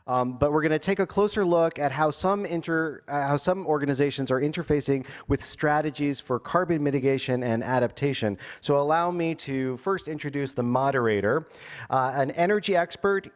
But we're going to take a closer look at how some organizations are interfacing with strategies for carbon mitigation and adaptation. So allow me to first introduce the moderator, an energy expert,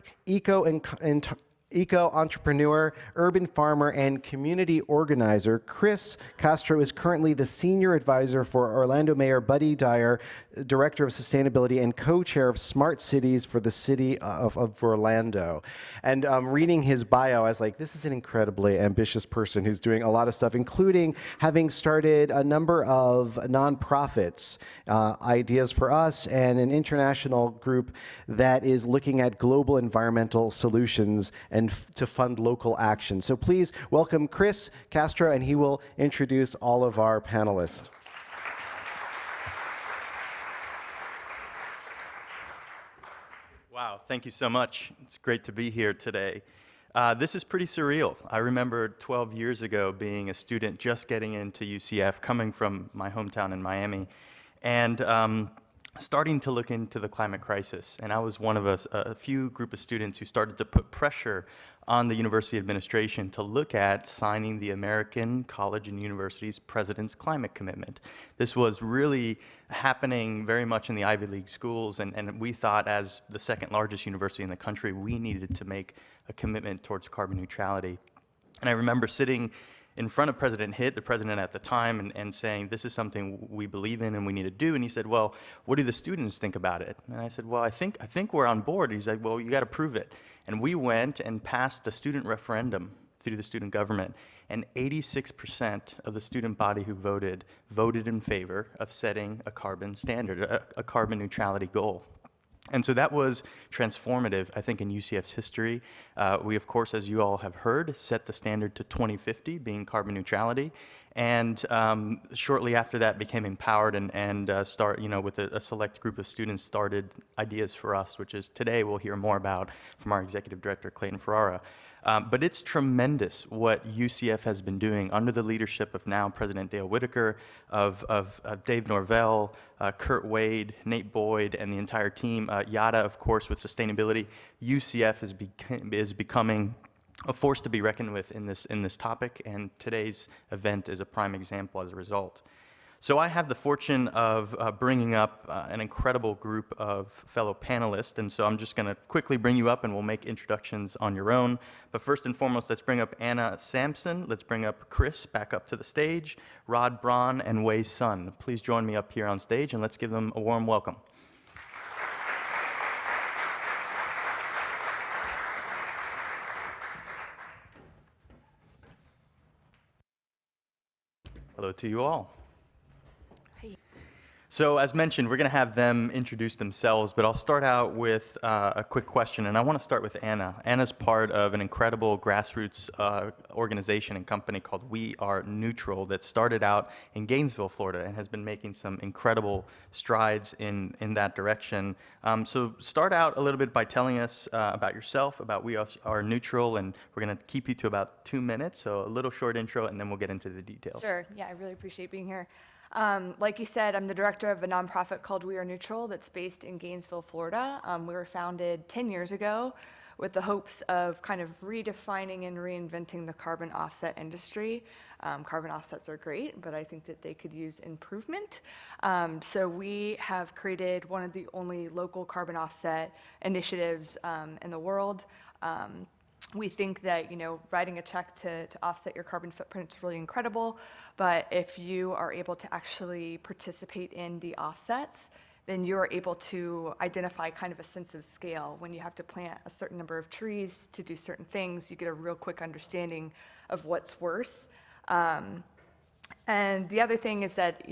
eco-entrepreneur, urban farmer, and community organizer. Chris Castro is currently the senior advisor for Orlando Mayor Buddy Dyer, director of sustainability and co-chair of smart cities for the city of Orlando. And reading his bio, I was like, this is an incredibly ambitious person who's doing a lot of stuff, including having started a number of nonprofits, Ideas for Us, and an international group that is looking at global environmental solutions and to fund local action. So please welcome Chris Castro, and he will introduce all of our panelists. Wow, thank you so much. It's great to be here today. This is pretty surreal. I remember 12 years ago being a student just getting into UCF, coming from my hometown in Miami, and starting to look into the climate crisis. And I was one of a few group of students who started to put pressure on the university administration to look at signing the American College and University's President's Climate Commitment. This was really happening very much in the Ivy League schools, and we thought, as the second largest university in the country, we needed to make a commitment towards carbon neutrality. And I remember sitting in front of President Hitt, the president at the time, and saying, this is something we believe in and we need to do. And he said, well, what do the students think about it? And I said, well, I think we're on board. He's like, well, you got to prove it. And we went and passed the student referendum through the student government, and 86% of the student body who voted in favor of setting a carbon standard, a carbon neutrality goal. And so that was transformative, I think, in UCF's history. We, of course, as you all have heard, set the standard to 2050, being carbon neutrality. And shortly after that became empowered and with a select group of students, started Ideas for Us, which is today we'll hear more about from our executive director, Clayton Ferrara. But it's tremendous what UCF has been doing under the leadership of now President Dale Whitaker, of Dave Norvell, Kurt Wade, Nate Boyd, and the entire team. Yada, of course, with sustainability. UCF is becoming a force to be reckoned with in this topic, and today's event is a prime example as a result. So I have the fortune of bringing up an incredible group of fellow panelists, and so I'm just going to quickly bring you up and we'll make introductions on your own. But first and foremost, let's bring up Anna Sampson, let's bring up Chris back up to the stage, Rod Braun, and Wei Sun. Please join me up here on stage and let's give them a warm welcome. Hello to you all. Hey. So as mentioned, we're going to have them introduce themselves, but I'll start out with a quick question, and I want to start with Anna. Anna's part of an incredible grassroots organization and company called We Are Neutral that started out in Gainesville, Florida, and has been making some incredible strides in that direction. So start out a little bit by telling us about yourself, about We Are Neutral, and we're going to keep you to about 2 minutes, so a little short intro, and then we'll get into the details. Sure. Yeah, I really appreciate being here. Like you said, I'm the director of a nonprofit called We Are Neutral that's based in Gainesville, Florida. We were founded 10 years ago with the hopes of kind of redefining and reinventing the carbon offset industry. Carbon offsets are great, but I think that they could use improvement. So we have created one of the only local carbon offset initiatives in the world. We think that, writing a check to offset your carbon footprint is really incredible, but if you are able to actually participate in the offsets, then you're able to identify kind of a sense of scale. When you have to plant a certain number of trees to do certain things, you get a real quick understanding of what's worse. And the other thing is that,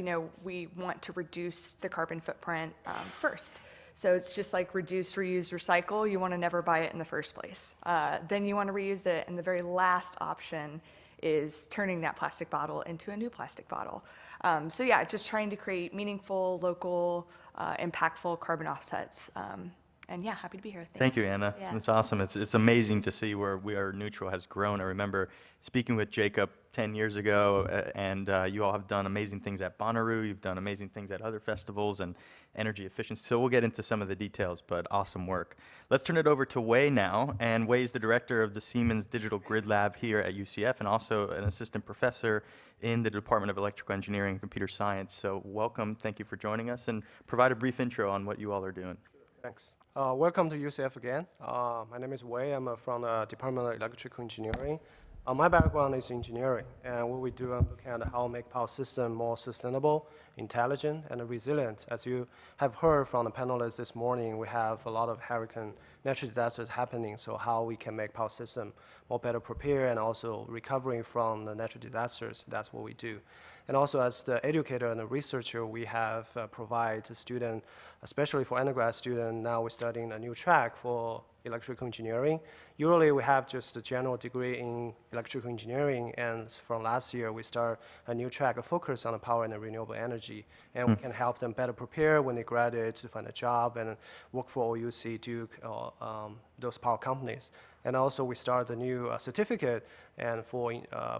we want to reduce the carbon footprint first. So it's just like reduce, reuse, recycle. You want to never buy it in the first place. Then you want to reuse it, and the very last option is turning that plastic bottle into a new plastic bottle. So yeah, just trying to create meaningful, local, impactful carbon offsets And yeah, happy to be here. Thank you, Thanks. Anna. Yeah. That's awesome. It's amazing to see where We Are Neutral has grown. I remember speaking with Jacob 10 years ago, and you all have done amazing things at Bonnaroo. You've done amazing things at other festivals and energy efficiency. So we'll get into some of the details, but awesome work. Let's turn it over to Wei now. And Wei is the director of the Siemens Digital Grid Lab here at UCF and also an assistant professor in the Department of Electrical Engineering and Computer Science. So welcome. Thank you for joining us, and provide a brief intro on what you all are doing. Thanks. Welcome to UCF again. My name is Wei. I'm from the Department of Electrical Engineering. My background is engineering, and what we do, I'm looking at how to make power system more sustainable, intelligent, and resilient. As you have heard from the panelists this morning, we have a lot of hurricane natural disasters happening, so how we can make power system more better prepared and also recovering from the natural disasters, that's what we do. And also as the educator and the researcher, we have provide to students, especially for undergrad students, now we're studying a new track for electrical engineering. Usually we have just a general degree in electrical engineering, and from last year we start a new track, a focus on the power and the renewable energy. And we can help them better prepare when they graduate to find a job and work for OUC, Duke, or those power companies. And also we start a new certificate, and for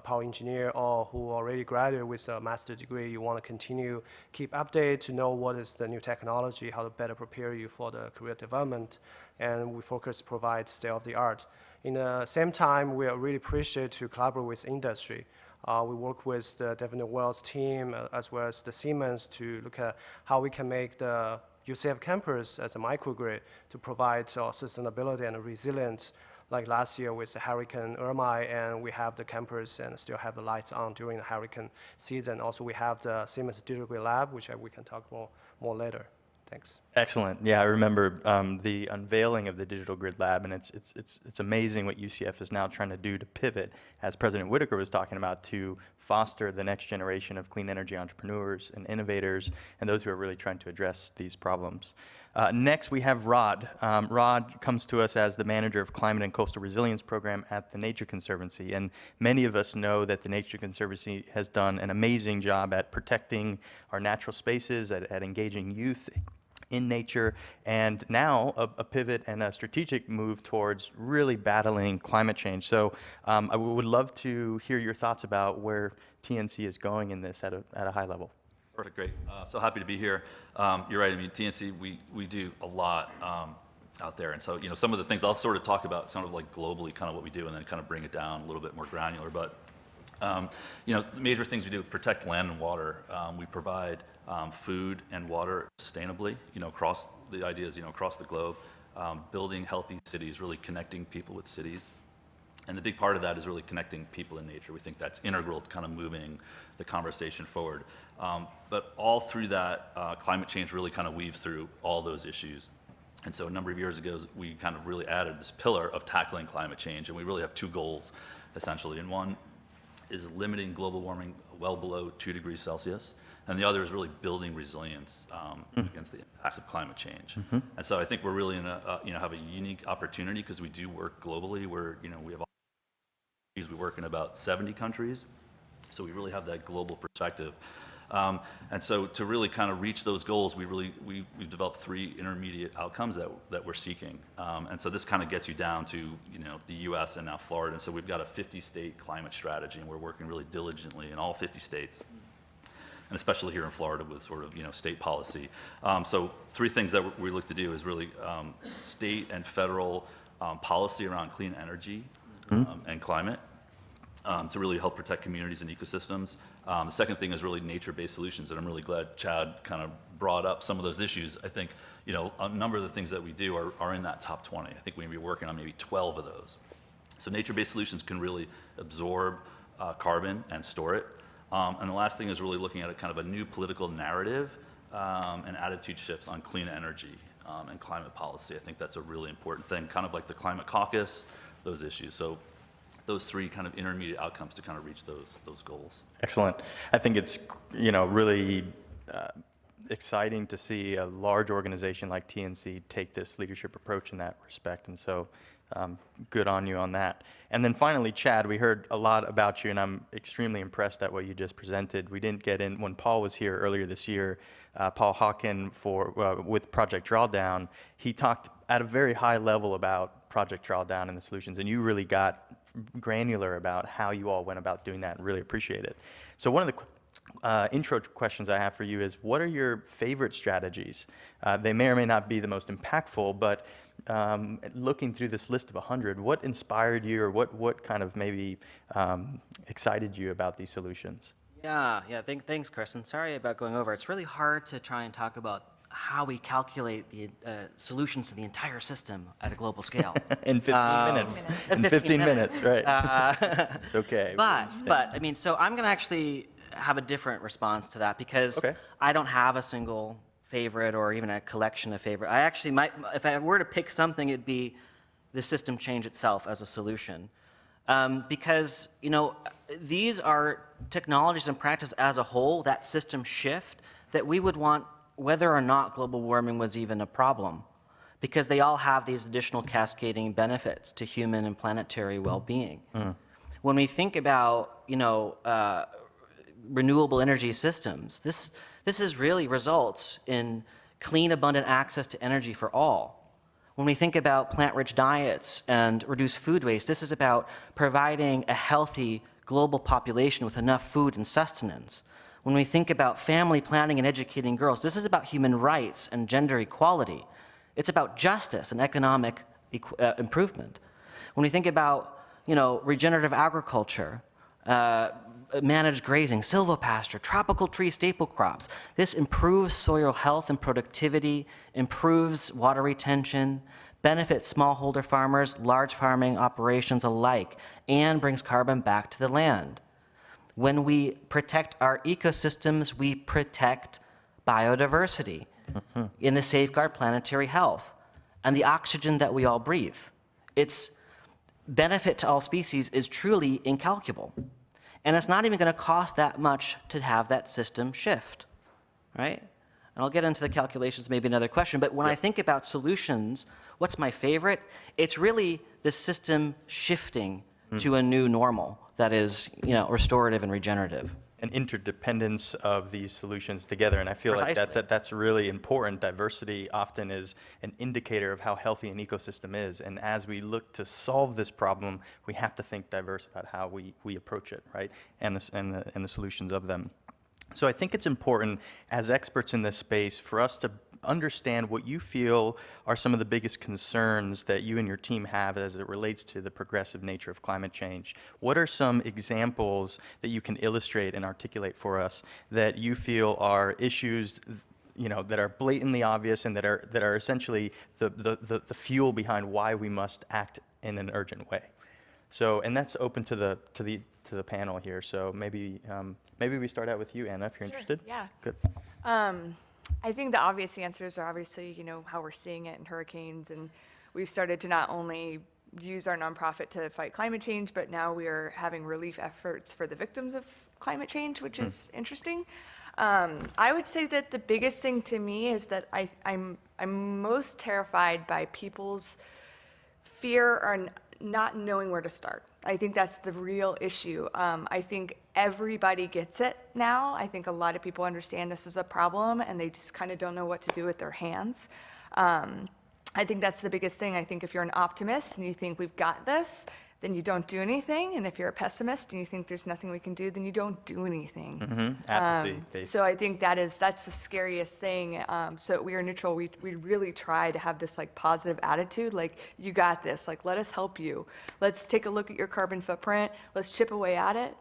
power engineer or who already graduated with a master's degree, you want to continue, keep update to know what is the new technology, how to better prepare you for the career development. And we focus provide state-of-the-art. In the same time, we are really appreciate to collaborate with industry. We work with the Definite Wells team as well as the Siemens to look at how we can make the UCF campus as a microgrid to provide sustainability and resilience. Like last year with the Hurricane Irma, and we have the campus and still have the lights on during the hurricane season. Also, we have the Siemens Digital Grid Lab, which we can talk more later. Thanks. Excellent. Yeah, I remember the unveiling of the Digital Grid Lab, and it's amazing what UCF is now trying to do to pivot, as President Whitaker was talking about, to foster the next generation of clean energy entrepreneurs and innovators and those who are really trying to address these problems. Next, we have Rod. Rod comes to us as the manager of Climate and Coastal Resilience Program at the Nature Conservancy, and many of us know that the Nature Conservancy has done an amazing job at protecting our natural spaces, at engaging youth in nature, and now a pivot and a strategic move towards really battling climate change. So I would love to hear your thoughts about where TNC is going in this at a high level. Perfect, great. So happy to be here. You're right, I mean, TNC, we do a lot out there. And so, some of the things I'll sort of talk about, sort of like globally kind of what we do, and then kind of bring it down a little bit more granular. But, the major things we do, protect land and water. We provide food and water sustainably, across the ideas, across the globe. Building healthy cities, really connecting people with cities. And the big part of that is really connecting people and nature. We think that's integral to kind of moving the conversation forward. But all through that, climate change really kind of weaves through all those issues. And so a number of years ago, we kind of really added this pillar of tackling climate change. And we really have two goals, essentially. And one is limiting global warming well below 2 degrees Celsius. And the other is really building resilience against the impacts of climate change. And so I think we're really in have a unique opportunity because we do work globally. We have we work in about 70 countries, so we really have that global perspective. And so to really kind of reach those goals, we've developed 3 intermediate outcomes that we're seeking. And so this kind of gets you down to the U.S. and now Florida. And so we've got a 50-state climate strategy, and we're working really diligently in all 50 states, and especially here in Florida with sort of state policy. So 3 things that we look to do is really state and federal policy around clean energy and climate. To really help protect communities and ecosystems. The second thing is really nature-based solutions, and I'm really glad Chad kind of brought up some of those issues. I think, a number of the things that we do are in that top 20. I think we're going to be working on maybe 12 of those. So nature-based solutions can really absorb carbon and store it. And the last thing is really looking at a kind of a new political narrative and attitude shifts on clean energy and climate policy. I think that's a really important thing, kind of like the Climate Caucus, those issues. So those 3 kind of intermediate outcomes to kind of reach those goals. Excellent. I think it's really exciting to see a large organization like TNC take this leadership approach in that respect. And so good on you on that. And then finally, Chad, we heard a lot about you, and I'm extremely impressed at what you just presented. We didn't get in, when Paul was here earlier this year, Paul Hawken with Project Drawdown, he talked at a very high level about Project Drawdown and the solutions, and you really got granular about how you all went about doing that, and really appreciate it. So one of the intro questions I have for you is, what are your favorite strategies? They may or may not be the most impactful, but looking through this list of 100, what inspired you, or what kind of maybe excited you about these solutions? Yeah, thanks, Chris. And sorry about going over. It's really hard to try and talk about how we calculate the solutions to the entire system at a global scale. In 15 minutes. In 15 minutes, right. It's okay. But, I mean, so I'm going to actually have a different response to that, because I don't have a single favorite or even a collection of favorite. I actually might, if I were to pick something, it'd be the system change itself as a solution. Because, you know, these are technologies and practice as a whole, that system shift, that we would want whether or not global warming was even a problem, because they all have these additional cascading benefits to human and planetary well-being. When we think about, you know, renewable energy systems, this is really results in clean, abundant access to energy for all. When we think about plant-rich diets and reduced food waste, this is about providing a healthy global population with enough food and sustenance. When we think about family planning and educating girls, this is about human rights and gender equality. It's about justice and economic improvement. When we think about, you know, regenerative agriculture, managed grazing, silvopasture, tropical tree staple crops, this improves soil health and productivity, improves water retention, benefits smallholder farmers, large farming operations alike, and brings carbon back to the land. When we protect our ecosystems, we protect biodiversity in the safeguard planetary health and the oxygen that we all breathe. Its benefit to all species is truly incalculable. And it's not even going to cost that much to have that system shift, right? And I'll get into the calculations, maybe another question, but when I think about solutions, what's my favorite? It's really the system shifting to a new normal that is, you know, restorative and regenerative. An interdependence of these solutions together, and I feel like that's really important. Diversity often is an indicator of how healthy an ecosystem is, and as we look to solve this problem, we have to think diverse about how we approach it, right? And the solutions of them. So I think it's important, as experts in this space, for us to understand what you feel are some of the biggest concerns that you and your team have as it relates to the progressive nature of climate change. What are some examples that you can illustrate and articulate for us that you feel are issues, you know, that are blatantly obvious and that are essentially the fuel behind why we must act in an urgent way? So, and that's open to the panel here. So maybe we start out with you, Anna, if you're interested. Yeah. Good. I think the obvious answers are obviously, you know, how we're seeing it in hurricanes, and we've started to not only use our nonprofit to fight climate change, but now we are having relief efforts for the victims of climate change, which is interesting. I would say that the biggest thing to me is that I'm most terrified by people's fear or not knowing where to start. I think that's the real issue. I think everybody gets it now. I think a lot of people understand this is a problem and they just kind of don't know what to do with their hands. I think that's the biggest thing. I think if you're an optimist and you think we've got this, then you don't do anything. And if you're a pessimist and you think there's nothing we can do, then you don't do anything. Apathy. So I think that's the scariest thing. So at We Are Neutral, we really try to have this like positive attitude, like you got this, like let us help you. Let's take a look at your carbon footprint. Let's chip away at it.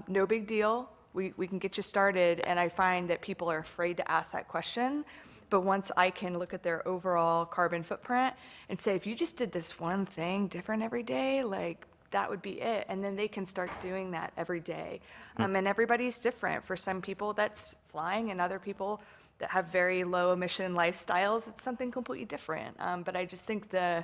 No big deal. We can get you started. And I find that people are afraid to ask that question. But once I can look at their overall carbon footprint and say, if you just did this one thing different every day, like that would be it. And then they can start doing that every day. And everybody's different. For some people that's flying, and other people that have very low emission lifestyles, it's something completely different. But I just think the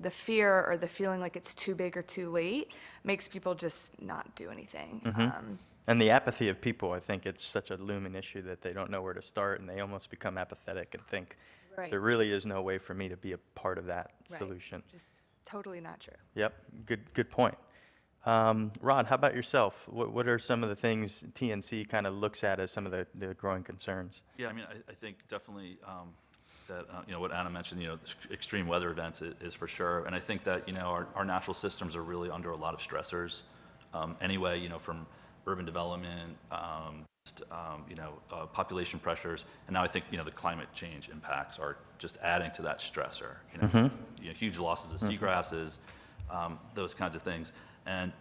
fear or the feeling like it's too big or too late makes people just not do anything. And the apathy of people, I think it's such a looming issue that they don't know where to start, and they almost become apathetic and think, Right. there really is no way for me to be a part of that Right. solution. Just totally not true. Yep, good point. Rod, how about yourself? What are some of the things TNC kind of looks at as some of the growing concerns? Yeah, I mean, I think definitely that, what Anna mentioned, extreme weather events is for sure. And I think that, our natural systems are really under a lot of stressors anyway, from urban development, population pressures. And now I think, the climate change impacts are just adding to that stressor, huge losses of seagrasses, those kinds of things. And,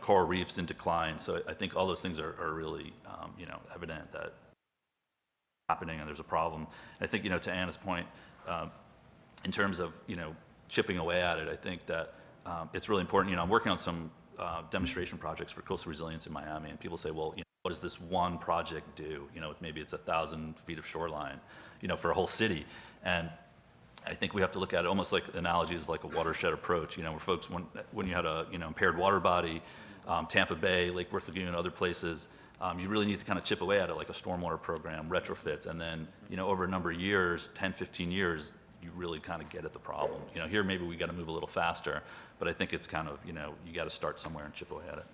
coral reefs in decline. So I think all those things are really, evident that happening and there's a problem. I think, to Anna's point, in terms of, chipping away at it, I think that it's really important. I'm working on some demonstration projects for coastal resilience in Miami, and people say, well, what does this one project do? Maybe it's 1,000 feet of shoreline, for a whole city. And I think we have to look at it almost like the analogy is like a watershed approach, where folks, when you had a, impaired water body, Tampa Bay, Lake Worth Lagoon, other places, you really need to kind of chip away at it like a stormwater program, retrofits, and then, over a number of years, 10, 15 years, you really kind of get at the problem. Here maybe we got to move a little faster, but I think it's kind of, you got to start somewhere and chip away at it.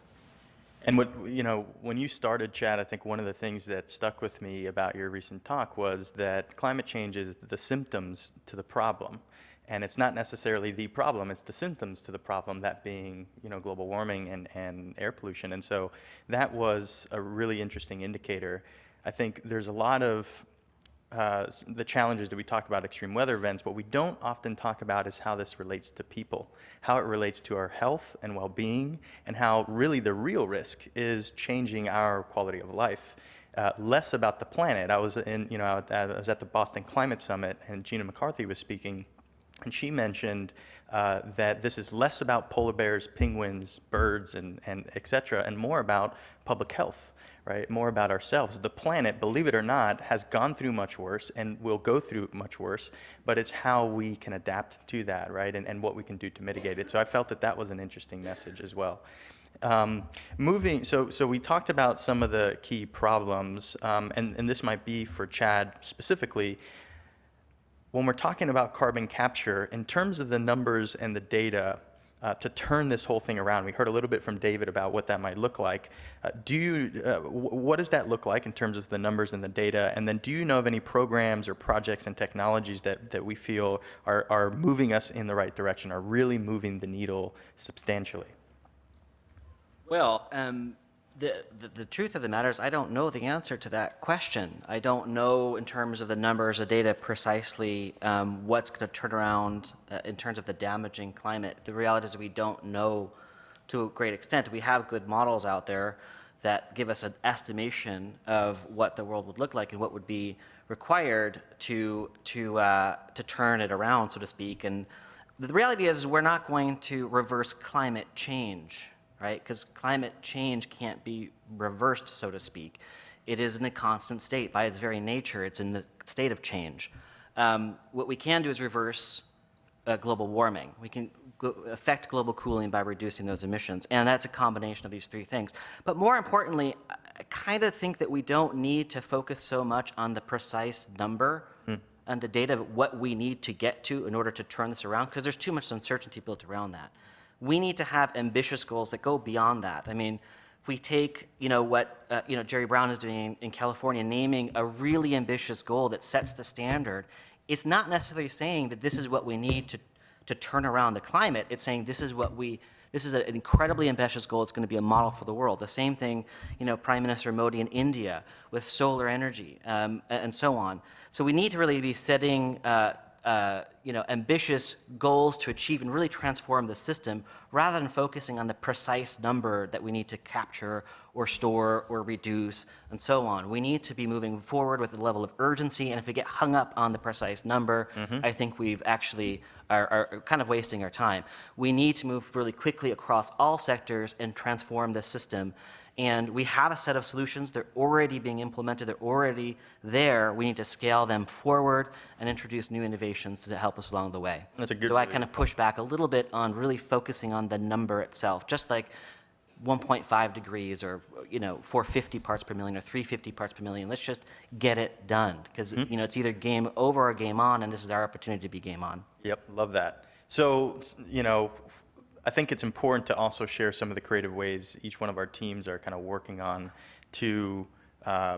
And when you started, Chad, I think one of the things that stuck with me about your recent talk was that climate change is the symptoms to the problem. And it's not necessarily the problem, it's the symptoms to the problem, that being, global warming and air pollution. And so that was a really interesting indicator. I think there's a lot of the challenges that we talk about extreme weather events. What we don't often talk about is how this relates to people, how it relates to our health and well-being, and how really the real risk is changing our quality of life. Less about the planet. I was I was at the Boston Climate Summit, and Gina McCarthy was speaking, and she mentioned that this is less about polar bears, penguins, birds, and et cetera, and more about public health. Right, more about ourselves. The planet, believe it or not, has gone through much worse and will go through much worse, but it's how we can adapt to that, right, and what we can do to mitigate it. So I felt that was an interesting message as well. So we talked about some of the key problems, and this might be for Chad specifically. When we're talking about carbon capture, in terms of the numbers and the data, to turn this whole thing around. We heard a little bit from David about what that might look like. What does that look like in terms of the numbers and the data? And then do you know of any programs or projects and technologies that we feel are moving us in the right direction, are really moving the needle substantially? Well, the truth of the matter is I don't know the answer to that question. I don't know in terms of the numbers of data precisely what's going to turn around in terms of the damaging climate. The reality is we don't know to a great extent. We have good models out there that give us an estimation of what the world would look like and what would be required to turn it around, so to speak. And the reality is we're not going to reverse climate change, right? Because climate change can't be reversed, so to speak. It is in a constant state. By its very nature, it's in the state of change. What we can do is reverse global warming. We can affect global cooling by reducing those emissions, and that's a combination of these three things. But more importantly, I kind of think that we don't need to focus so much on the precise number and the data of what we need to get to in order to turn this around, because there's too much uncertainty built around that. We need to have ambitious goals that go beyond that. I mean, if we take, what Jerry Braun is doing in California, naming a really ambitious goal that sets the standard, it's not necessarily saying that this is what we need to turn around the climate. It's saying this is an incredibly ambitious goal. It's going to be a model for the world. The same thing, Prime Minister Modi in India with solar energy and so on. So we need to really be setting ambitious goals to achieve and really transform the system rather than focusing on the precise number that we need to capture or store or reduce and so on. We need to be moving forward with a level of urgency, and if we get hung up on the precise number, I think we've actually are kind of wasting our time. We need to move really quickly across all sectors and transform the system. And we have a set of solutions. They're already being implemented. They're already there. We need to scale them forward and introduce new innovations to help us along the way. That's a good So I kind of push back a little bit on really focusing on the number itself. Just like 1.5 degrees or, 450 parts per million or 350 parts per million. Let's just get it done because, it's either game over or game on, and this is our opportunity to be game on. Yep, love that. So, I think it's important to also share some of the creative ways each one of our teams are kind of working on to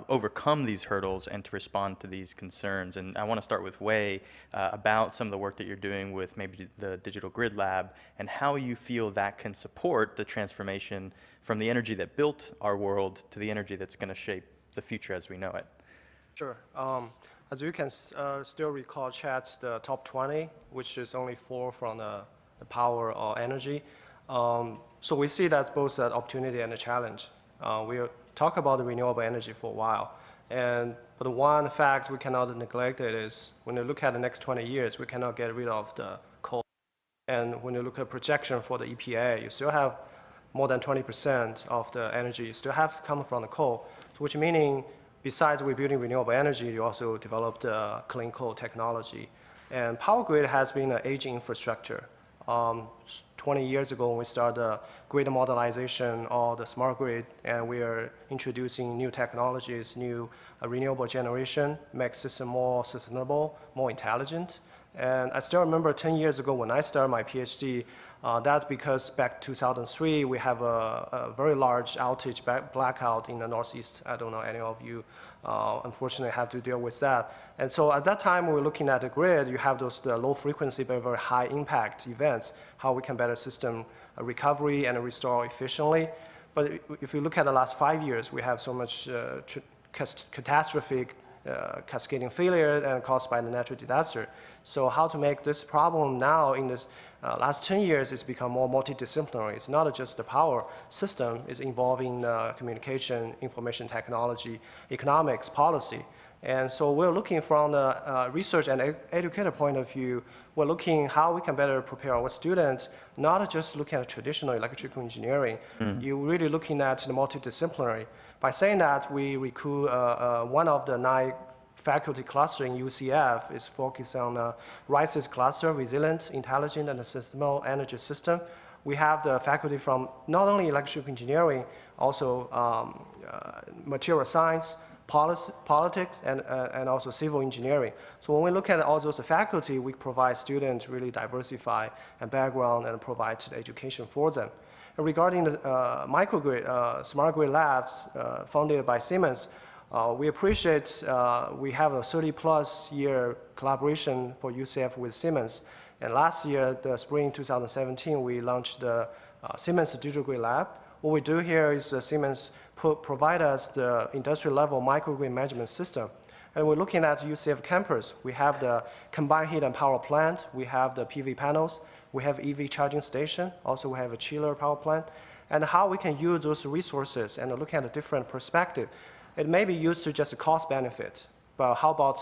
overcome these hurdles and to respond to these concerns. And I want to start with Wei about some of the work that you're doing with maybe the Digital Grid Lab and how you feel that can support the transformation from the energy that built our world to the energy that's going to shape the future as we know it. Sure. As you can still recall, Chat's the top 20, which is only 4 from the power or energy. So we see that both an opportunity and a challenge. We talk about the renewable energy for a while, but one fact we cannot neglect it is when you look at the next 20 years, we cannot get rid of the coal. And when you look at projection for the EPA, you still have more than 20% of the energy still have to come from the coal, which meaning besides we building renewable energy, you also developed clean coal technology. And power grid has been an aging infrastructure. 20 years ago, when we started grid modernization or the smart grid, and we are introducing new technologies, new renewable generation, make system more sustainable, more intelligent. And I still remember 10 years ago when I started my PhD, that's because back 2003, we have a very large outage blackout in the Northeast. I don't know any of you unfortunately have to deal with that. And so at that time, we were looking at the grid, you have those the low frequency but very high impact events, how we can better system recovery and restore efficiently. But if you look at the last 5 years, we have so much catastrophic cascading failure and caused by the natural disaster. So how to make this problem now in this last 10 years it's become more multidisciplinary. It's not just the power system, it's involving communication, information technology, economics, policy. And so we're looking from the research and educator point of view, we're looking how we can better prepare our students, not just looking at traditional electrical engineering. You're really looking at the multidisciplinary. By saying that, we recruit one of the 9 faculty cluster in UCF is focused on the RISES cluster, resilient, intelligent, and sustainable energy system. We have the faculty from not only electrical engineering, also material science, politics, and also civil engineering. So when we look at all those faculty, we provide students really diversify and background and provide the education for them. And regarding the microgrid, smart grid labs funded by Siemens, we appreciate we have a 30+ year collaboration for UCF with Siemens. And last year, the spring 2017, we launched the Siemens Digital Grid Lab. What we do here is Siemens provide us the industrial level microgrid management system. And we're looking at UCF campus. We have the combined heat and power plant. We have the PV panels. We have EV charging station. Also, we have a chiller power plant. And how we can use those resources and look at a different perspective. It may be used to just a cost benefit, but how about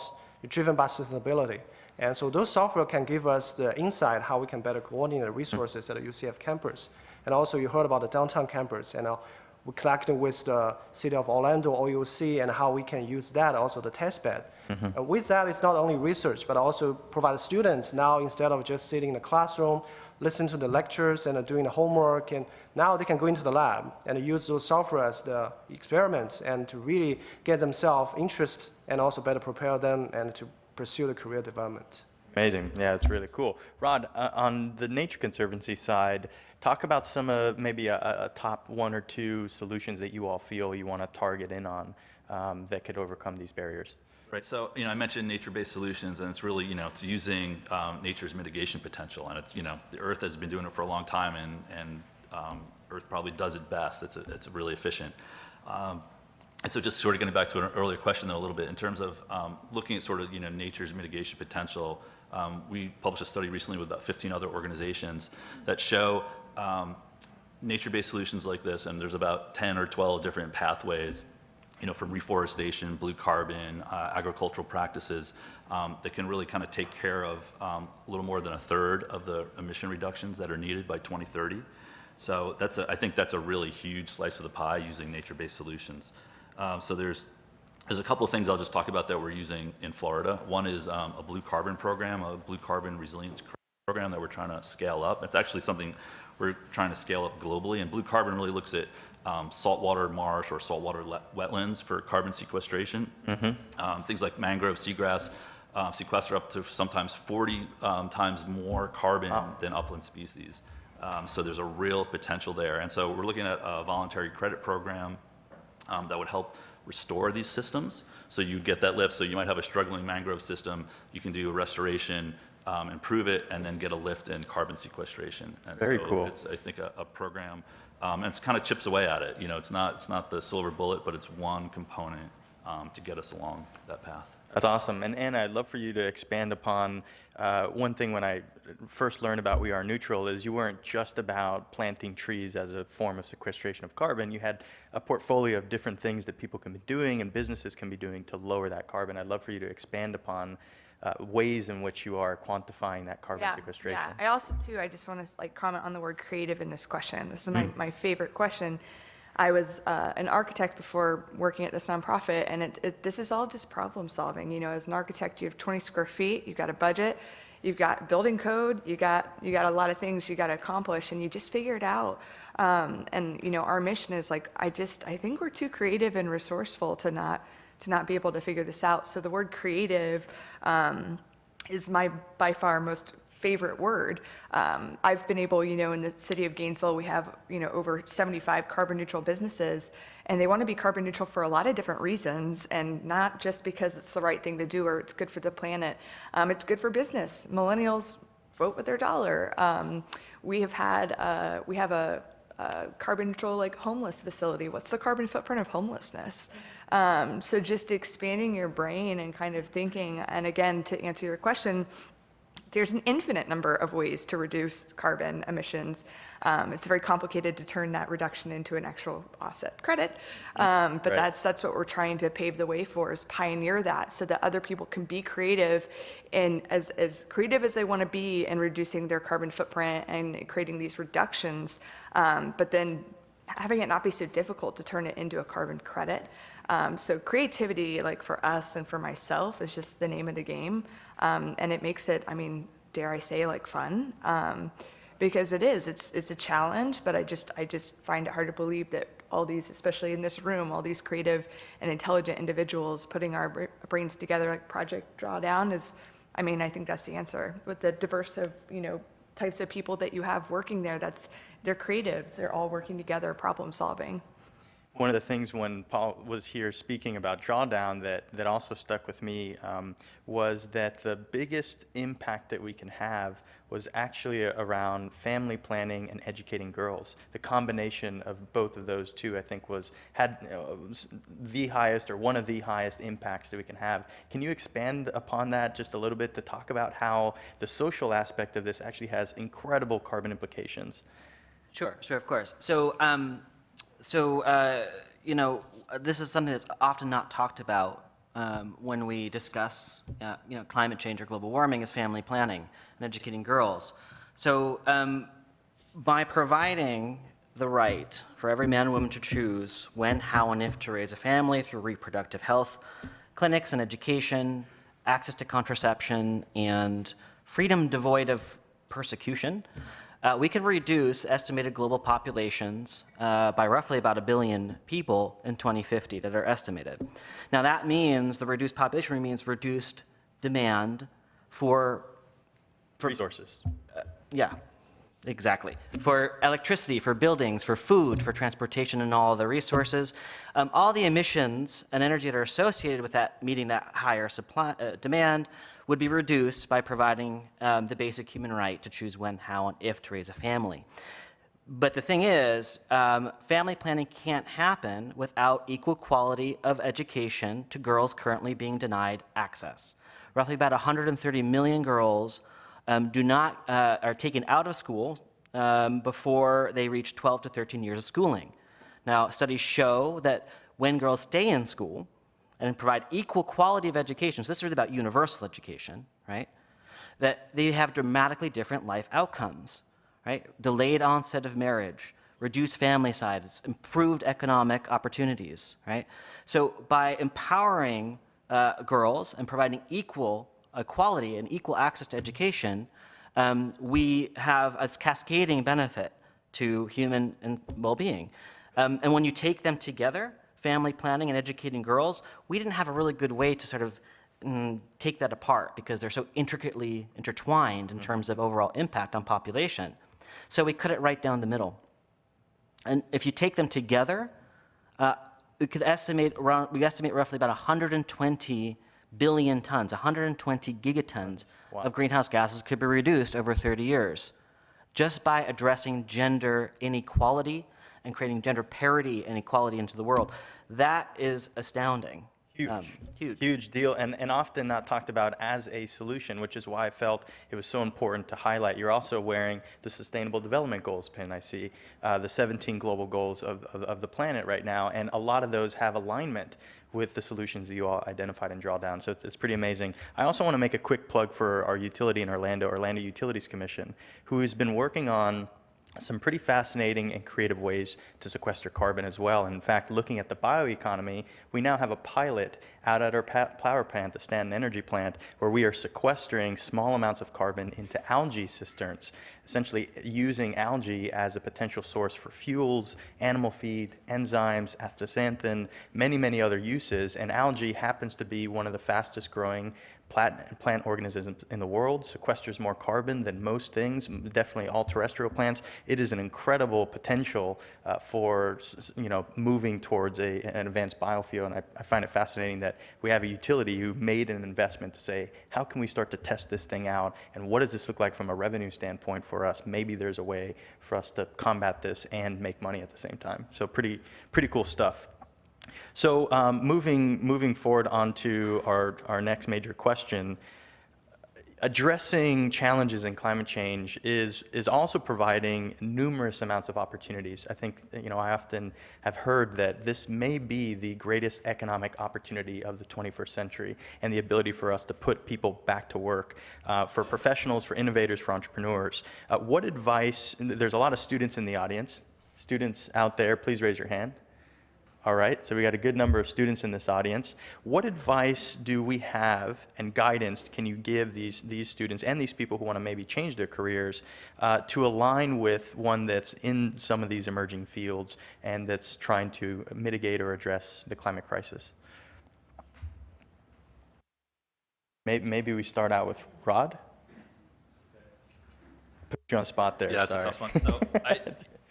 driven by sustainability? And so those software can give us the insight how we can better coordinate the resources at the UCF campus. And also you heard about the downtown campus, and we collected with the city of Orlando, OUC, and how we can use that, also the test bed. And with that, it's not only research, but also provide students now, instead of just sitting in the classroom, listen to the lectures and doing the homework, and now they can go into the lab and use those software as the experiments and to really get themselves interested and also better prepare them and to pursue the career development. Amazing. Yeah, it's really cool. Rod, on the Nature Conservancy side, talk about some of maybe a top 1 or 2 solutions that you all feel you want to target in on that could overcome these barriers. Right, so I mentioned nature-based solutions, and it's really it's using nature's mitigation potential, and it's the Earth has been doing it for a long time, and Earth probably does it best. It's really efficient. And so just sort of getting back to an earlier question though a little bit in terms of looking at sort of nature's mitigation potential. We published a study recently with about 15 other organizations that show nature-based solutions like this, and there's about 10 or 12 different pathways. From reforestation, blue carbon, agricultural practices that can really kind of take care of a little more than 1/3 of the emission reductions that are needed by 2030. So I think that's a really huge slice of the pie using nature-based solutions. So there's a couple of things I'll just talk about that we're using in Florida. One is a blue carbon program, a blue carbon resilience program that we're trying to scale up. It's actually something we're trying to scale up globally, and blue carbon really looks at saltwater marsh or saltwater wetlands for carbon sequestration. Things like mangrove, seagrass sequester up to sometimes 40 times more carbon than upland species. So there's a real potential there. And so we're looking at a voluntary credit program that would help restore these systems. So you get that lift. So you might have a struggling mangrove system. You can do a restoration, improve it, and then get a lift in carbon sequestration. And Very so cool. It's, I think, a program, and it's kind of chips away at it. You know, it's not the silver bullet, but it's one component to get us along that path. That's awesome. And Anna, I'd love for you to expand upon one thing when I first learned about We Are Neutral is you weren't just about planting trees as a form of sequestration of carbon. You had a portfolio of different things that people can be doing and businesses can be doing to lower that carbon. I'd love for you to expand upon ways in which you are quantifying that carbon sequestration. Yeah, I also, too, I just want to comment on the word creative in this question. This is my favorite question. I was an architect before working at this nonprofit, and this is all just problem solving. You know, as an architect, you have 20 square feet, you've got a budget, you've got building code, you got a lot of things you got to accomplish, and you just figure it out. And you know, our mission is like, I think we're too creative and resourceful to not be able to figure this out. So the word creative is my by far most favorite word. I've been able, you know, in the city of Gainesville, we have, you know, over 75 carbon neutral businesses, and they want to be carbon neutral for a lot of different reasons, and not just because it's the right thing to do or it's good for the planet. It's good for business. Millennials vote with their dollar. We have a carbon neutral like homeless facility. What's the carbon footprint of homelessness? So just expanding your brain and kind of thinking, and again, to answer your question, there's an infinite number of ways to reduce carbon emissions. It's very complicated to turn that reduction into an actual offset credit, but Right. that's what we're trying to pave the way for, is pioneer that so that other people can be creative, and as creative as they want to be in reducing their carbon footprint and creating these reductions, but then having it not be so difficult to turn it into a carbon credit. So creativity, like for us and for myself, is just the name of the game. And it makes it, I mean, dare I say, like fun, because it's a challenge, but I just find it hard to believe that all these, especially in this room, all these creative and intelligent individuals putting our brains together like Project Drawdown is, I mean, I think that's the answer. With the diverse of, you know, types of people that you have working there, they're creatives, they're all working together, problem solving. One of the things when Paul was here speaking about Drawdown that also stuck with me was that the biggest impact that we can have was actually around family planning and educating girls. The combination of both of those two, I think, had the highest or one of the highest impacts that we can have. Can you expand upon that just a little bit to talk about how the social aspect of this actually has incredible carbon implications? Sure, of course. So, you know, this is something that's often not talked about when we discuss, you know, climate change or global warming, is family planning and educating girls. So, by providing the right for every man and woman to choose when, how, and if to raise a family through reproductive health clinics and education, access to contraception, and freedom devoid of persecution, we can reduce estimated global populations by roughly about 1 billion people in 2050 that are estimated. Now that means, the reduced population means reduced demand for Resources. yeah, exactly. For electricity, for buildings, for food, for transportation, and all the resources. All the emissions and energy that are associated with that, meeting that higher supply demand, would be reduced by providing the basic human right to choose when, how, and if to raise a family. But the thing is, family planning can't happen without equal quality of education to girls currently being denied access. Roughly about 130 million girls are taken out of school before they reach 12 to 13 years of schooling. Now, studies show that when girls stay in school and provide equal quality of education, so this is really about universal education, right? That they have dramatically different life outcomes, right? Delayed onset of marriage, reduced family size, improved economic opportunities, right? So by empowering girls and providing equal quality and equal access to education, we have a cascading benefit to human and well-being. And when you take them together, family planning and educating girls, we didn't have a really good way to sort of take that apart because they're so intricately intertwined in terms of overall impact on population. So we cut it right down the middle. And if you take them together, we estimate roughly about 120 billion tons, 120 gigatons of greenhouse gases could be reduced over 30 years just by addressing gender inequality and creating gender parity and equality into the world. That is astounding. Huge deal, and often not talked about as a solution, which is why I felt it was so important to highlight. You're also wearing the Sustainable Development Goals pin, I see, the 17 global goals of the planet right now, and a lot of those have alignment with the solutions that you all identified and draw down. So it's pretty amazing. I also want to make a quick plug for our utility in Orlando Utilities Commission, who has been working on some pretty fascinating and creative ways to sequester carbon as well. And in fact, looking at the bioeconomy, we now have a pilot out at our power plant, the Stanton Energy Plant, where we are sequestering small amounts of carbon into algae cisterns, essentially using algae as a potential source for fuels, animal feed, enzymes, astaxanthin, many other uses. And algae happens to be one of the fastest growing plant organisms in the world, sequesters more carbon than most things, definitely all terrestrial plants. It is an incredible potential for moving towards an advanced biofuel, and I find it fascinating that we have a utility who made an investment to say, how can we start to test this thing out, and what does this look like from a revenue standpoint for us? Maybe there's a way for us to combat this and make money at the same time. So pretty cool stuff. So moving forward onto our next major question, addressing challenges in climate change is also providing numerous amounts of opportunities. I think, I often have heard that this may be the greatest economic opportunity of the 21st century, and the ability for us to put people back to work, for professionals, for innovators, for entrepreneurs. What advice, there's a lot of students in the audience. Students out there, please raise your hand. All right, so we got a good number of students in this audience. What advice do we have and guidance can you give these students and these people who want to maybe change their careers to align with one that's in some of these emerging fields and that's trying to mitigate or address the climate crisis? Maybe we start out with Rod? Put you on the spot there. Yeah, sorry. it's a tough one. So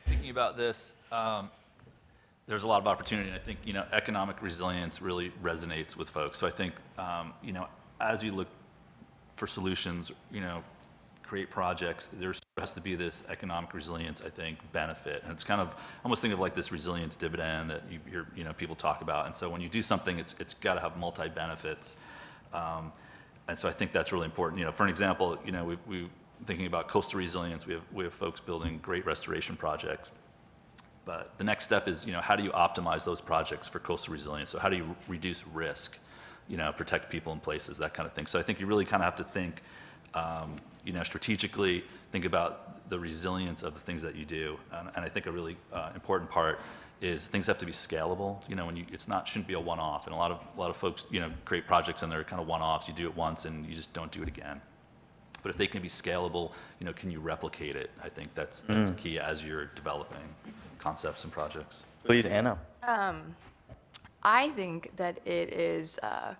thinking about this, there's a lot of opportunity, and I think, economic resilience really resonates with folks. So I think, as you look for solutions, create projects, there has to be this economic resilience, I think, benefit. And it's kind of, almost think of like this resilience dividend that you hear, people talk about. And so when you do something, it's got to have multi-benefits. And so I think that's really important. For an example, we thinking about coastal resilience, we have folks building great restoration projects. But the next step is, how do you optimize those projects for coastal resilience? So how do you reduce risk, protect people and places, that kind of thing. So I think you really kind of have to think, strategically, think about the resilience of the things that you do. And I think a really important part is things have to be scalable. Shouldn't be a one-off. And a lot of folks, create projects and they're kind of one-offs. You do it once and you just don't do it again. But if they can be scalable, can you replicate it? I think that's key as you're developing concepts and projects. Please, Anna. I think that it is, I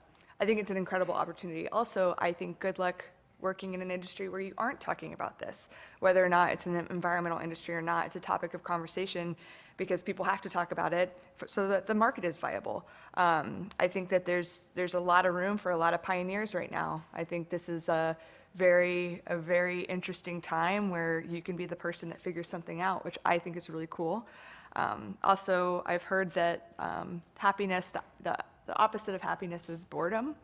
think it's an incredible opportunity. Also, I think good luck working in an industry where you aren't talking about this, whether or not it's an environmental industry or not. It's a topic of conversation because people have to talk about it so that the market is viable. I think that there's a lot of room for a lot of pioneers right now. I think this is a very interesting time where you can be the person that figures something out, which I think is really cool. Also, I've heard that happiness, the opposite of happiness is boredom.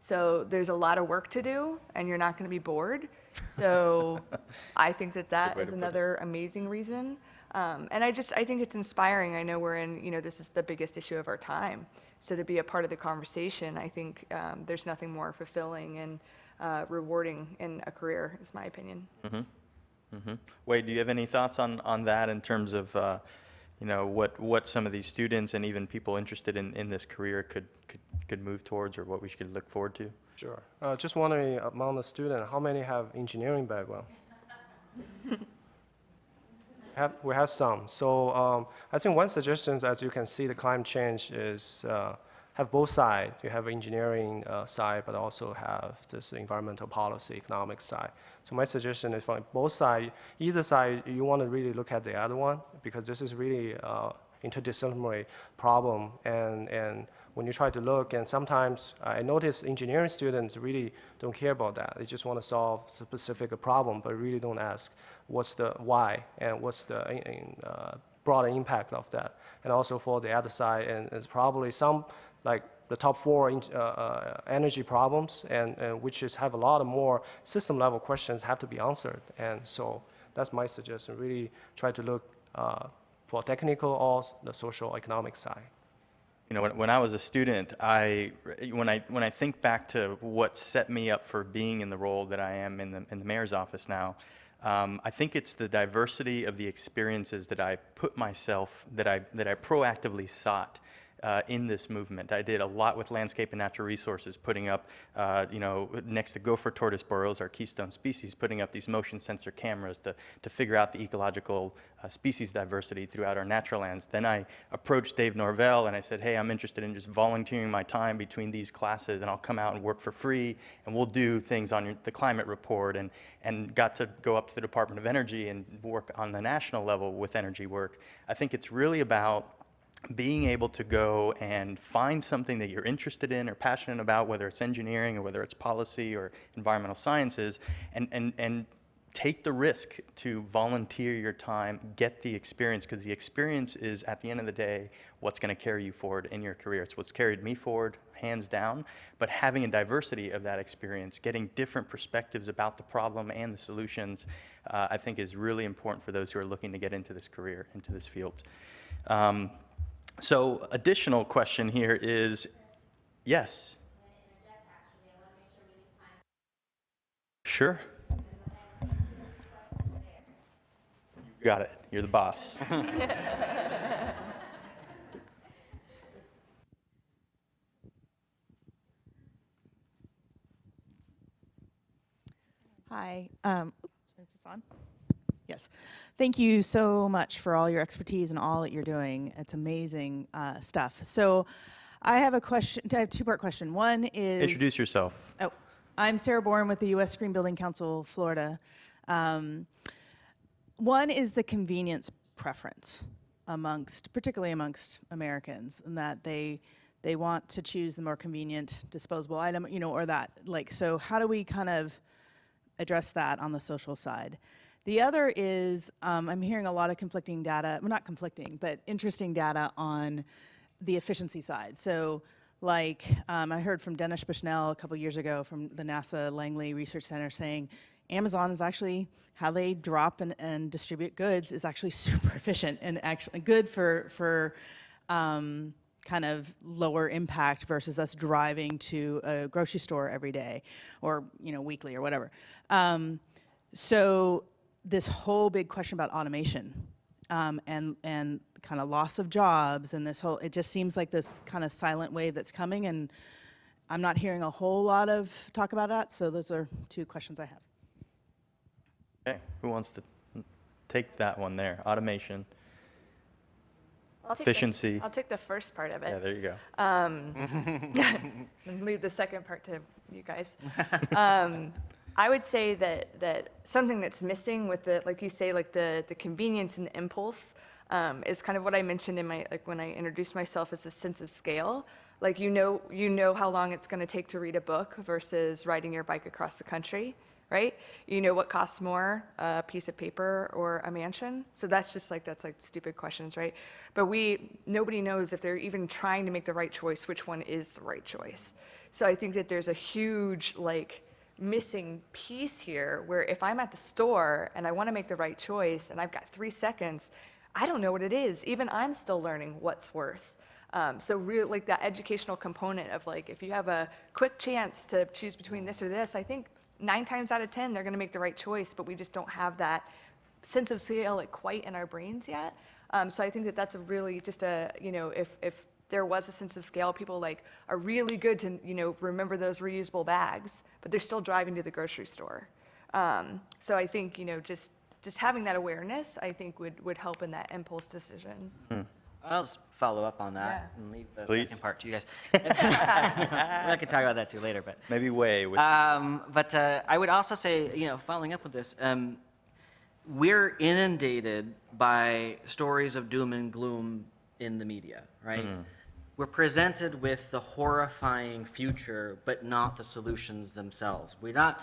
So there's a lot of work to do, and you're not going to be bored. So I think that is another amazing reason. And I think it's inspiring. I know we're in, this is the biggest issue of our time. So to be a part of the conversation, I think there's nothing more fulfilling and rewarding in a career, is my opinion. Wade, do you have any thoughts on that in terms of what some of these students and even people interested in this career could move towards, or what we should look forward to? Sure. Just wondering, among the students, how many have engineering background? We have some. So I think one suggestion, as you can see, the climate change is have both sides. You have engineering side, but also have this environmental policy, economic side. So my suggestion is from both sides, either side, you want to really look at the other one, because this is really interdisciplinary problem. And when you try to look, and sometimes I notice engineering students really don't care about that. They just want to solve a specific problem, but really don't ask what's the why and what's the broader impact of that. And also for the other side, and it's probably some, like the top 4 energy problems, and which is have a lot of more system level questions have to be answered. And so that's my suggestion, really try to look for technical or the social economic side. You know, when I was a student, when I think back to what set me up for being in the role that I am in the mayor's office now, I think it's the diversity of the experiences that I put myself, that I proactively sought in this movement. I did a lot with landscape and natural resources, putting up, next to gopher tortoise burrows, our keystone species, putting up these motion sensor cameras to figure out the ecological species diversity throughout our natural lands. Then I approached Dave Norvell and I said, hey, I'm interested in just volunteering my time between these classes, and I'll come out and work for free, and we'll do things on the climate report, and got to go up to the Department of Energy and work on the national level with energy work. I think it's really about being able to go and find something that you're interested in or passionate about, whether it's engineering or whether it's policy or environmental sciences, and take the risk to volunteer your time, get the experience, because the experience is, at the end of the day, what's going to carry you forward in your career. It's what's carried me forward, hands down, but having a diversity of that experience, getting different perspectives about the problem and the solutions, I think is really important for those who are looking to get into this career, into this field. So additional question here is, yes? Sure. You got it. You're the boss. Hi. Is this on? Yes. Thank you so much for all your expertise and all that you're doing. It's amazing stuff. So I have a question. I have a two-part question. One is... Introduce yourself. Oh, I'm Sarah Braun with the U.S. Green Building Council, Florida. One is the convenience preference particularly amongst Americans, and that they want to choose the more convenient disposable item, or that, so how do we kind of address that on the social side? The other is, I'm hearing a lot of conflicting data, well, not conflicting, but interesting data on the efficiency side. So, I heard from Dennis Bushnell a couple years ago from the NASA Langley Research Center saying Amazon is actually, how they drop and distribute goods is actually super efficient and actually good for kind of lower impact versus us driving to a grocery store every day or, weekly or whatever. So this whole big question about automation and kind of loss of jobs and it just seems like this kind of silent wave that's coming, and I'm not hearing a whole lot of talk about that. So those are two questions I have. Okay, who wants to take that one there? Automation. Efficiency. I'll take the first part of it. Yeah, there you go. And leave the second part to you guys. I would say that something that's missing with like you say, the convenience and the impulse is kind of what I mentioned in when I introduced myself, as a sense of scale. You know how long it's going to take to read a book versus riding your bike across the country, right? You know what costs more, a piece of paper or a mansion? So that's just that's stupid questions, right? But nobody knows, if they're even trying to make the right choice, which one is the right choice. So I think that there's a huge missing piece here, where if I'm at the store and I want to make the right choice and I've got 3 seconds, I don't know what it is. Even I'm still learning what's worse. So really, that educational component of if you have a quick chance to choose between this or this, I think 9 times out of 10 they're going to make the right choice, but we just don't have that sense of scale quite in our brains yet. So I think that that's a really just if there was a sense of scale, people are really good to remember those reusable bags, but they're still driving to the grocery store. So I think just just having that awareness, I think would help in that impulse decision. I'll just follow up on that Yeah. and leave the Please. second part to you guys. I can talk about that too later, but. Maybe Wei with But I would also say, following up with this, we're inundated by stories of doom and gloom in the media, right? We're presented with the horrifying future, but not the solutions themselves. We're not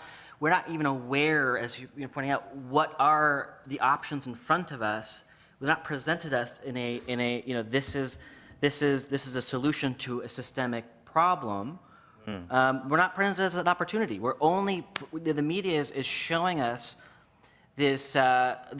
even aware, as you're pointing out, what are the options in front of us. We're not presented us in a this is a solution to a systemic problem. We're not presented as an opportunity. The media is showing us this, there's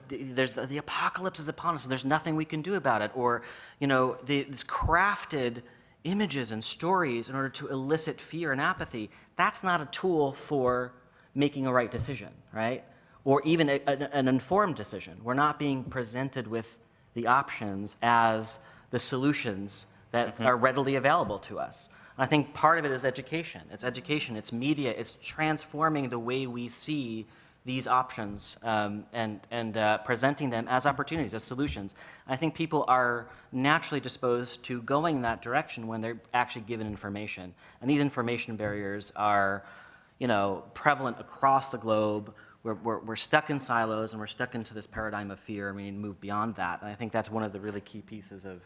the apocalypse is upon us and there's nothing we can do about it, or these crafted images and stories in order to elicit fear and apathy. That's not a tool for making a right decision, right? Or even an informed decision. We're not being presented with the options as the solutions that are readily available to us. I think part of it is education. It's education, it's media, it's transforming the way we see these options and presenting them as opportunities, as solutions. I think people are naturally disposed to going in that direction when they're actually given information. And these information barriers are, prevalent across the globe. We're stuck in silos and we're stuck into this paradigm of fear, and we need to move beyond that. And I think that's one of the really key pieces of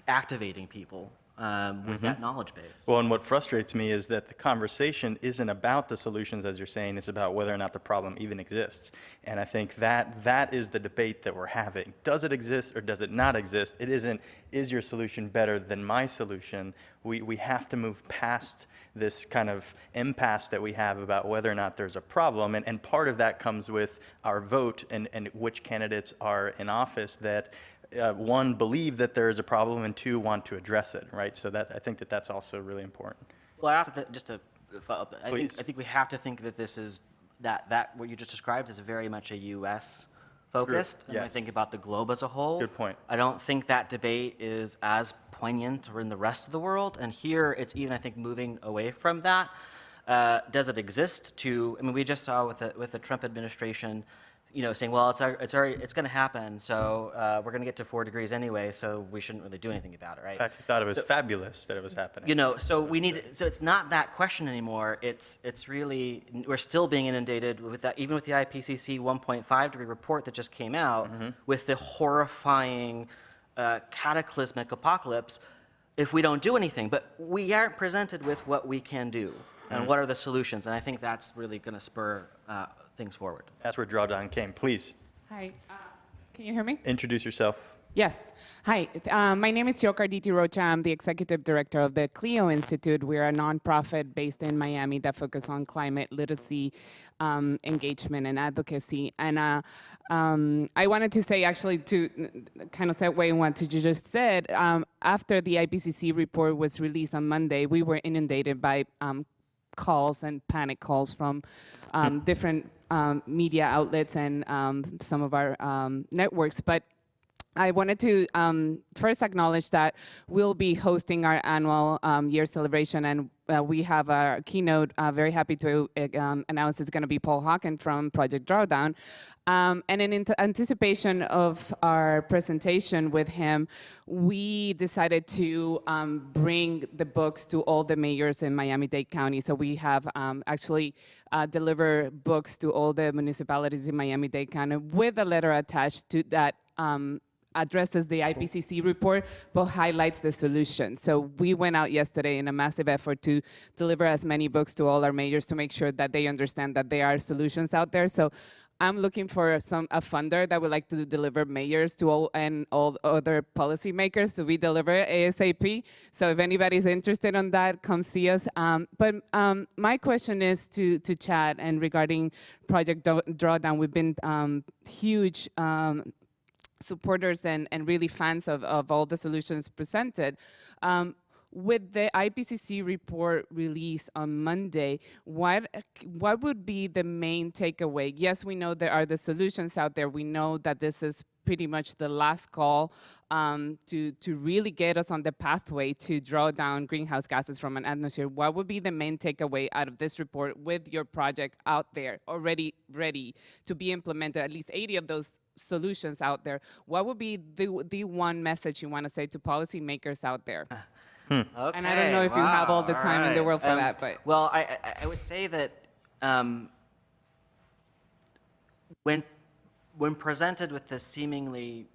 activating people with that knowledge base. Well, and what frustrates me is that the conversation isn't about the solutions, as you're saying. It's about whether or not the problem even exists. And I think that is the debate that we're having. Does it exist or does it not exist? It isn't, is your solution better than my solution? We have to move past this kind of impasse that we have about whether or not there's a problem. And part of that comes with our vote and which candidates are in office that one, believe that there is a problem, and two, want to address it, right? So I think that's also really important. Well, I also just to follow up, I think we have to think that this is that what you just described is very much a U.S. focused, and I think about the globe as a whole. Good point. I don't think that debate is as poignant in the rest of the world, and here it's even, I think, moving away from that. Does it exist? We just saw with the Trump administration, saying, well, it's going to happen, so we're going to get to 4 degrees anyway, so we shouldn't really do anything about it, right? In fact, I thought it was fabulous that it was happening. So it's not that question anymore. It's really, we're still being inundated with that, even with the IPCC 1.5 degree report that just came out, with the horrifying cataclysmic apocalypse if we don't do anything. But we aren't presented with what we can do and what are the solutions, and I think that's really going to spur things forward. That's where Drawdown came. Please. Hi, can you hear me? Introduce yourself. Yes. Hi, my name is Yokarditi Rocha. I'm the executive director of the Clio Institute. We're a nonprofit based in Miami that focuses on climate literacy, engagement, and advocacy. And I wanted to say, actually, to kind of segue in what you just said, after the IPCC report was released on Monday, we were inundated by calls and panic calls from different media outlets and some of our networks. But I wanted to first acknowledge that we'll be hosting our annual year celebration, and we have our keynote. Very happy to announce it's going to be Paul Hawken from Project Drawdown. And in anticipation of our presentation with him, we decided to bring the books to all the mayors in Miami-Dade County. So we have actually delivered books to all the municipalities in Miami-Dade County with a letter attached to that addresses the IPCC report, but highlights the solution. So we went out yesterday in a massive effort to deliver as many books to all our mayors to make sure that they understand that there are solutions out there. So I'm looking for a funder that would like to deliver mayors to all other policymakers. So we deliver ASAP. So if anybody's interested in that, come see us. But my question is to Chad, and regarding Project Drawdown, we've been huge supporters and really fans of all the solutions presented. with the IPCC report released on Monday, what would be the main takeaway? Yes, we know there are the solutions out there. We know that this is pretty much the last call to really get us on the pathway to draw down greenhouse gases from an atmosphere. What would be the main takeaway out of this report with your project out there, already ready to be implemented, at least 80 of those solutions out there? What would be the one message you want to say to policymakers out there? Okay, And I don't know if you have all the time in the world for that, but. Well, I would say that when presented with the seemingly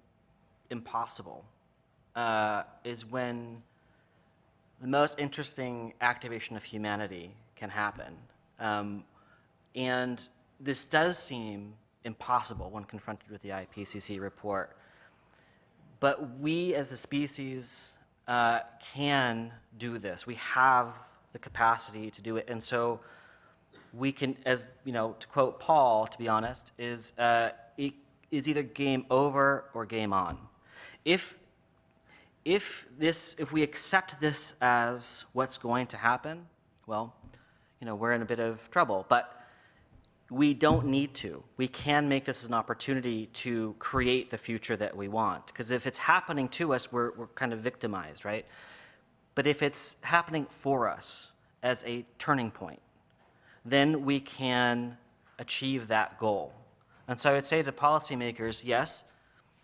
impossible is when the most interesting activation of humanity can happen. And this does seem impossible when confronted with the IPCC report. But we as the species can do this. We have the capacity to do it. And so we can, as you know, to quote Paul, to be honest, is either game over or game on. If we accept this as what's going to happen, well, you know, we're in a bit of trouble. But we don't need to. We can make this an opportunity to create the future that we want. Because if it's happening to us, we're kind of victimized, right? But if it's happening for us as a turning point, then we can achieve that goal. And so I would say to policymakers, yes,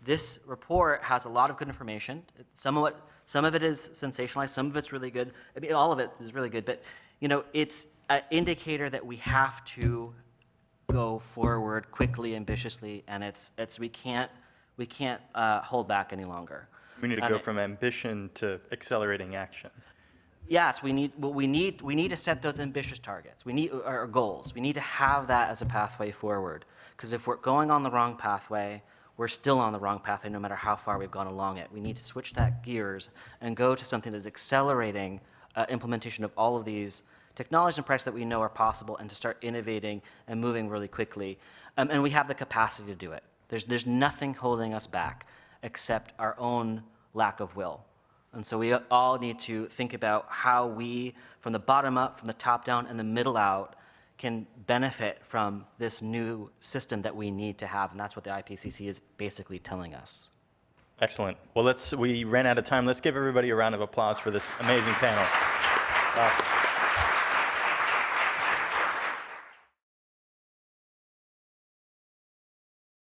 this report has a lot of good information. Some of it is sensationalized, some of it's really good. I mean, all of it is really good, but you know, it's an indicator that we have to go forward quickly, ambitiously, and we can't hold back any longer. We need to go from ambition to accelerating action. Yes, we need to set those ambitious targets. We need our goals. We need to have that as a pathway forward. Because if we're going on the wrong pathway, we're still on the wrong pathway no matter how far we've gone along it. We need to switch that gears and go to something that's accelerating implementation of all of these technologies and practices that we know are possible, and to start innovating and moving really quickly. And we have the capacity to do it. There's nothing holding us back except our own lack of will. And so we all need to think about how we, from the bottom up, from the top down, and the middle out, can benefit from this new system that we need to have. And that's what the IPCC is basically telling us. Excellent. Well, we ran out of time. Let's give everybody a round of applause for this amazing panel.